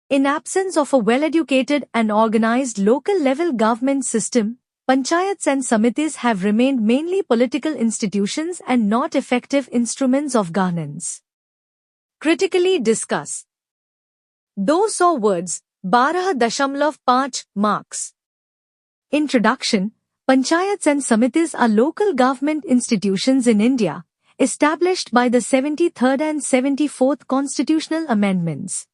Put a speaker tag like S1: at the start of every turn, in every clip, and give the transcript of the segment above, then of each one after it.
S1: In absence of a well-educated and organized local-level government system, panchayats and samitis have remained mainly political institutions and not effective instruments of governance. Critically discuss. Those or words, 12.5 marks. Introduction. Panchayats and samitis are local government institutions in India, established by the 73rd and 74th constitutional amendments.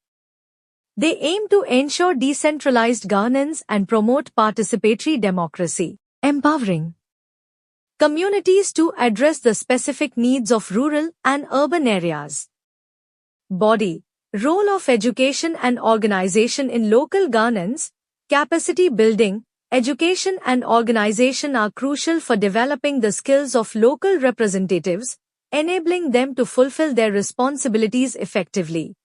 S1: They aim to ensure decentralized governance and promote participatory democracy, empowering communities to address the specific needs of rural and urban areas. Body. Role of education and organization in local governance. Capacity building, education and organization are crucial for developing the skills of local representatives, enabling them to fulfill their responsibilities effectively.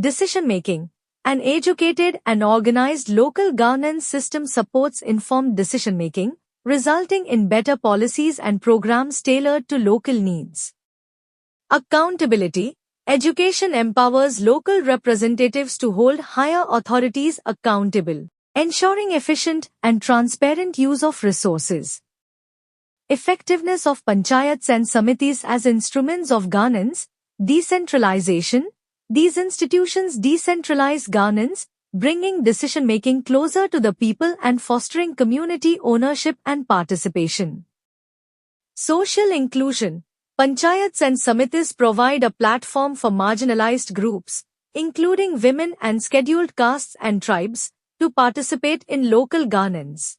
S1: Decision-making. An educated and organized local governance system supports informed decision-making, resulting in better policies and programs tailored to local needs. Accountability. Education empowers local representatives to hold higher authorities accountable, ensuring efficient and transparent use of resources. Effectiveness of panchayats and samitis as instruments of governance. Decentralization. These institutions decentralize governance, bringing decision-making closer to the people and fostering community ownership and participation. Social inclusion. Panchayats and samitis provide a platform for marginalized groups, including women and scheduled castes and tribes, to participate in local governance.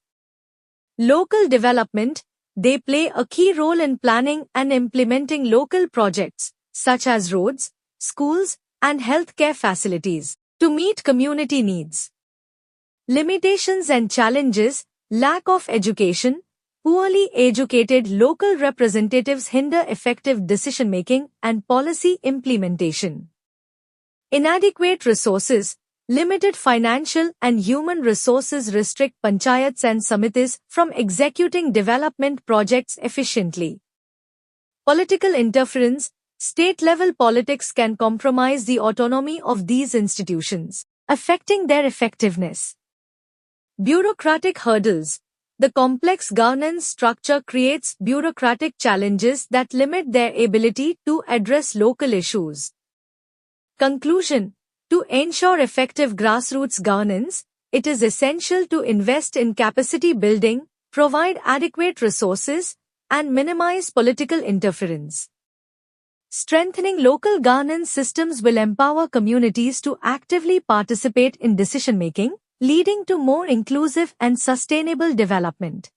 S1: Local development. They play a key role in planning and implementing local projects, such as roads, schools, and healthcare facilities, to meet community needs. Limitations and challenges. Lack of education. Poorly educated local representatives hinder effective decision-making and policy implementation. Inadequate resources. Limited financial and human resources restrict panchayats and samitis from executing development projects efficiently. Political interference. State-level politics can compromise the autonomy of these institutions, affecting their effectiveness. Bureaucratic hurdles. The complex governance structure creates bureaucratic challenges that limit their ability to address local issues. Conclusion. To ensure effective grassroots governance, it is essential to invest in capacity building, provide adequate resources, and minimize political interference. Strengthening local governance systems will empower communities to actively participate in decision-making, leading to more inclusive and sustainable development.